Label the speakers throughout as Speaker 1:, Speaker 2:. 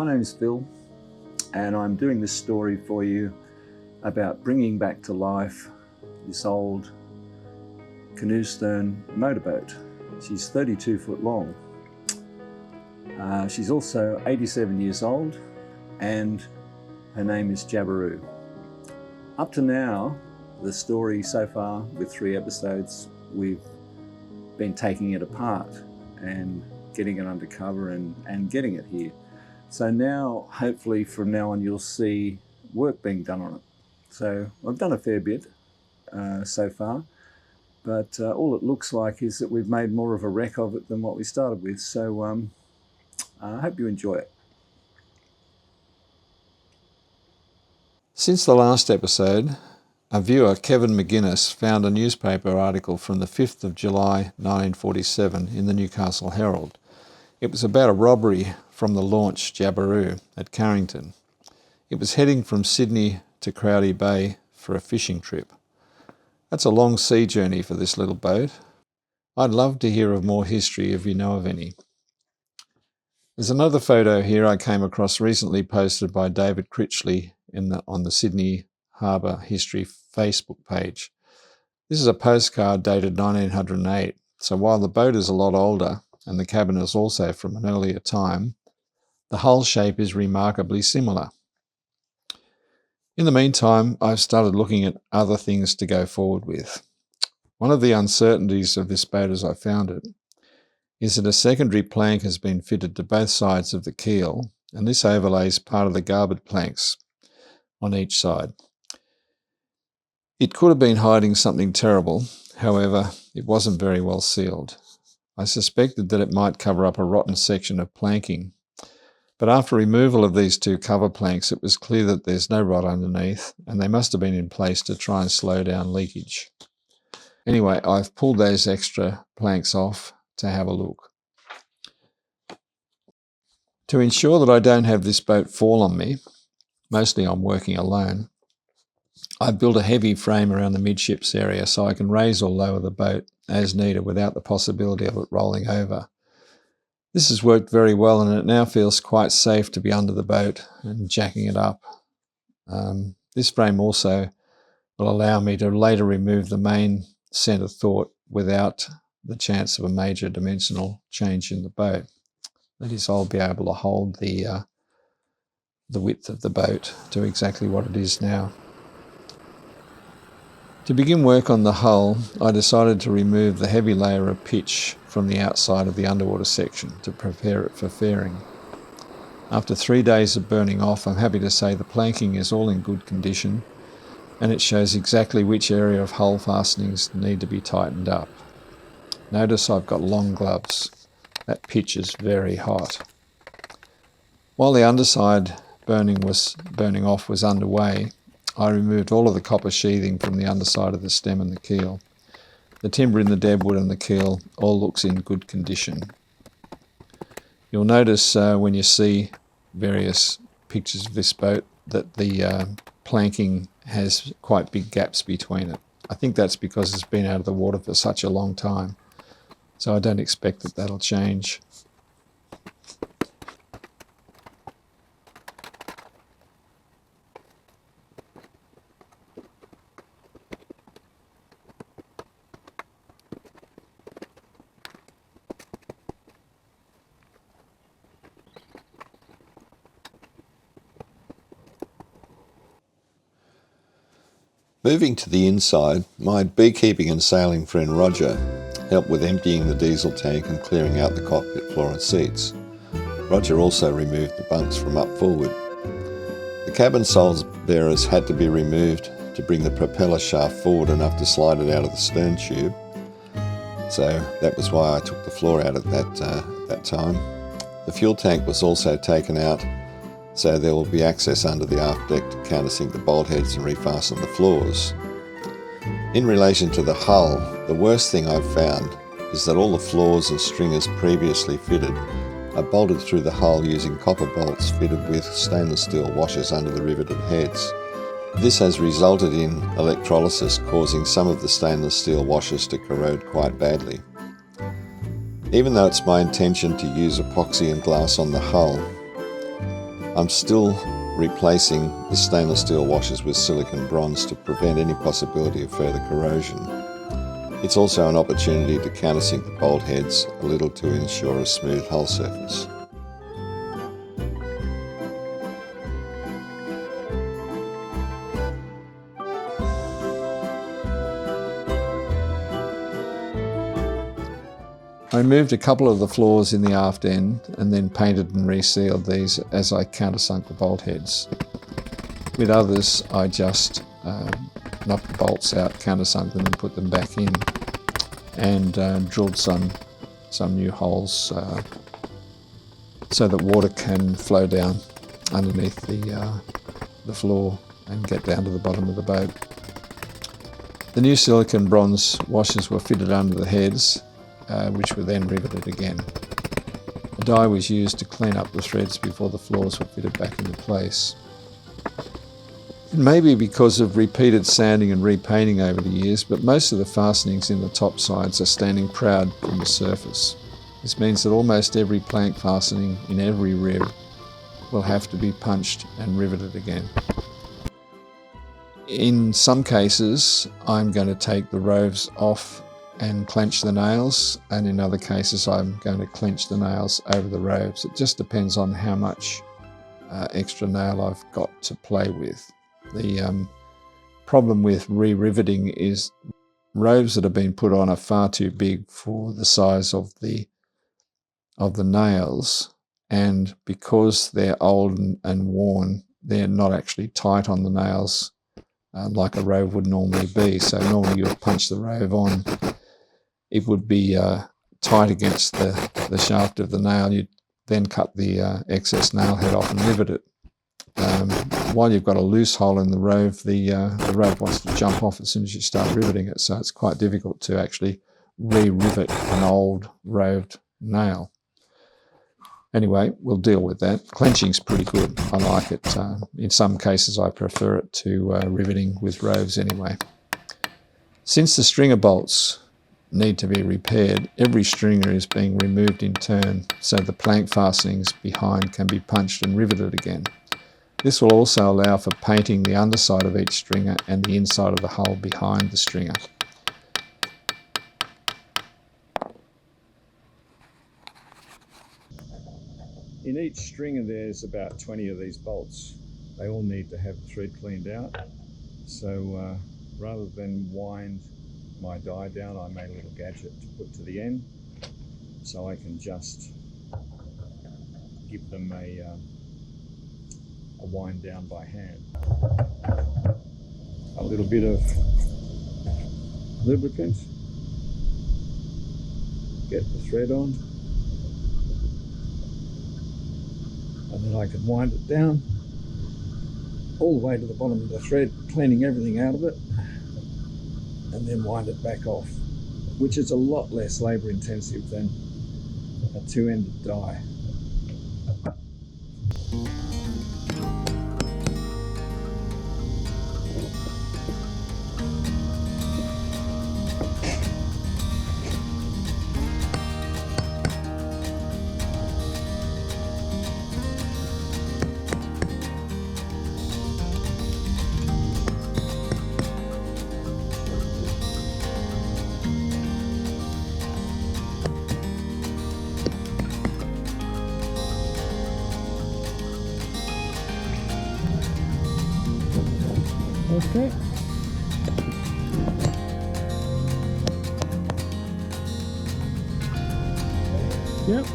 Speaker 1: my name's Phil, and I'm doing this story for you about bringing back to life this old canoe stern motorboat. She's 32 foot long. She's also 87 years old, and her name is Jabiru. Up to now, the story so far, with 3 episodes, we've been taking it apart and getting it undercover and getting it here. So now, hopefully from now on, you'll see work being done on it. So I've done a fair bit so far, but all it looks like is that we've made more of a wreck of it than what we started with. So I hope you enjoy it.
Speaker 2: Since the last episode, a viewer, Kevin McGuinness, found a newspaper article from the 5th of July 1947 in the Newcastle Herald. It was about a robbery from the launch Jabiru at Carrington. It was heading from Sydney to Crowdy Bay for a fishing trip. That's a long sea journey for this little boat. I'd love to hear of more history if you know of any. There's another photo here I came across recently, posted by David Critchley on the Sydney Harbour History Facebook page. This is a postcard dated 1908, so while the boat is a lot older and the cabin is also from an earlier time, the hull shape is remarkably similar. In the meantime, I've started looking at other things to go forward with. One of the uncertainties of this boat as I found it is that a secondary plank has been fitted to both sides of the keel, and this overlays part of the garboard planks on each side. It could have been hiding something terrible, however, it wasn't very well sealed. I suspected that it might cover up a rotten section of planking, but after removal of these 2 cover planks, it was clear that there's no rot underneath, and they must have been in place to try and slow down leakage. Anyway, I've pulled those extra planks off to have a look. To ensure that I don't have this boat fall on me, mostly I'm working alone, I've built a heavy frame around the midships area so I can raise or lower the boat as needed without the possibility of it rolling over. This has worked very well, and it now feels quite safe to be under the boat and jacking it up. This frame also will allow me to later remove the main centre thwart without the chance of a major dimensional change in the boat. That is, I'll be able to hold the width of the boat to exactly what it is now. To begin work on the hull, I decided to remove the heavy layer of pitch from the outside of the underwater section to prepare it for fairing. After 3 days of burning off, I'm happy to say the planking is all in good condition, and it shows exactly which area of hull fastenings need to be tightened up. Notice I've got long gloves. That pitch is very hot. While the underside burning off was underway, I removed all of the copper sheathing from the underside of the stem and the keel. The timber in the deadwood and the keel all looks in good condition. You'll notice when you see various pictures of this boat that the planking has quite big gaps between it. I think that's because it's been out of the water for such a long time, so I don't expect that that'll change.
Speaker 3: Moving to the inside, my beekeeping and sailing friend Roger helped with emptying the diesel tank and clearing out the cockpit floor and seats. Roger also removed the bunks from up forward. The cabin soles bearers had to be removed to bring the propeller shaft forward enough to slide it out of the stern tube. So that was why I took the floor out at that time. The fuel tank was also taken out, so there will be access under the aft deck to countersink the bolt heads and refasten the floors. In relation to the hull, the worst thing I've found is that all the floors and stringers previously fitted are bolted through the hull using copper bolts fitted with stainless steel washers under the riveted heads. This has resulted in electrolysis causing some of the stainless steel washers to corrode quite badly. Even though it's my intention to use epoxy and glass on the hull, I'm still replacing the stainless steel washers with silicon bronze to prevent any possibility of further corrosion. It's also an opportunity to countersink the bolt heads a little to ensure a smooth hull surface.
Speaker 2: I removed a couple of the floors in the aft end and then painted and resealed these as I countersunk the bolt heads. With others, I just knocked the bolts out, countersunk them and put them back in, and drilled some new holes so that water can flow down underneath the floor and get down to the bottom of the boat. The new silicon bronze washers were fitted under the heads, which were then riveted again. A dye was used to clean up the threads before the floors were fitted back into place. It may be because of repeated sanding and repainting over the years, but most of the fastenings in the top sides are standing proud from the surface. This means that almost every plank fastening in every rib will have to be punched and riveted again. In some cases, I'm going to take the roves off and clench the nails, and in other cases I'm going to clench the nails over the roves. It just depends on how much extra nail I've got to play with. The problem with re-riveting is roves that have been put on are far too big for the size of the nails, and because they're old and worn, they're not actually tight on the nails like a rove would normally be. So normally you would punch the rove on, it would be tight against the shaft of the nail. You'd then cut the excess nail head off and rivet it. While you've got a loose hole in the rove wants to jump off as soon as you start riveting it, so it's quite difficult to actually re-rivet an old roved nail. Anyway, we'll deal with that. Clenching's pretty good. I like it. In some cases I prefer it to riveting with roves anyway. Since the stringer bolts need to be repaired, every stringer is being removed in turn so the plank fastenings behind can be punched and riveted again. This will also allow for painting the underside of each stringer and the inside of the hull behind the stringer.
Speaker 1: In each stringer there's about 20 of these bolts. They all need to have the thread cleaned out. So rather than wind my die down, I made a little gadget to put to the end so I can just give them a wind down by hand. A little bit of lubricant, get the thread on, and then I can wind it down all the way to the bottom of the thread, cleaning everything out of it, and then wind it back off, which is a lot less labour intensive than a two-ended die.
Speaker 4: Okay. Yep.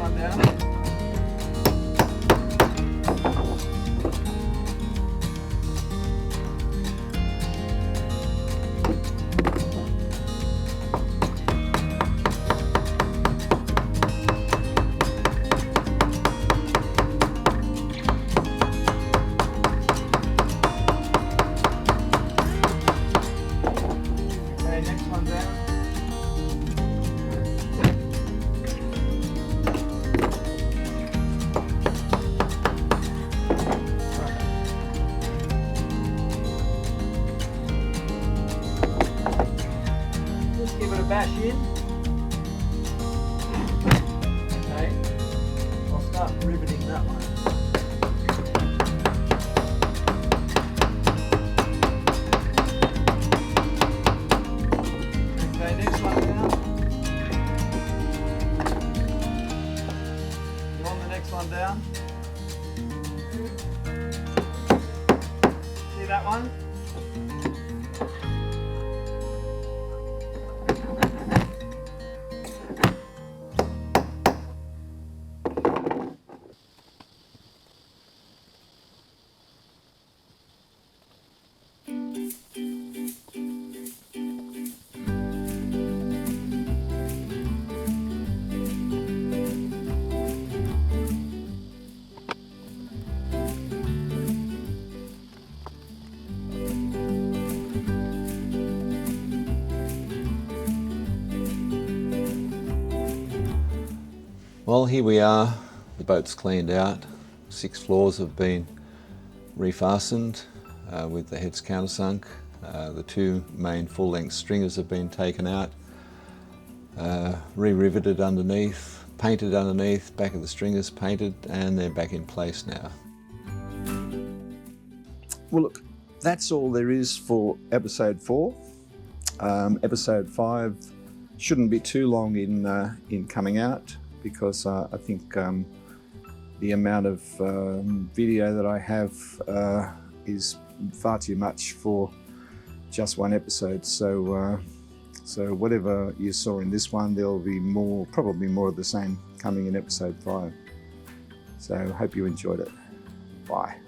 Speaker 1: one down. Okay, next one down. Just give it a bash in. Okay, I'll start riveting that one. Okay, next one down. You want the next one down? See that one?
Speaker 2: Well, here we are. The boat's cleaned out. 6 floors have been refastened with the heads countersunk. The 2 main full-length stringers have been taken out, re-riveted underneath, painted underneath, back of the stringers painted, and they're back in place now.
Speaker 1: Well, look, that's all there is for episode 4. Episode 5 shouldn't be too long in coming out, because I think the amount of video that I have is far too much for just one episode. So whatever you saw in this one, there'll be probably more of the same coming in episode 5. So hope you enjoyed it. Bye.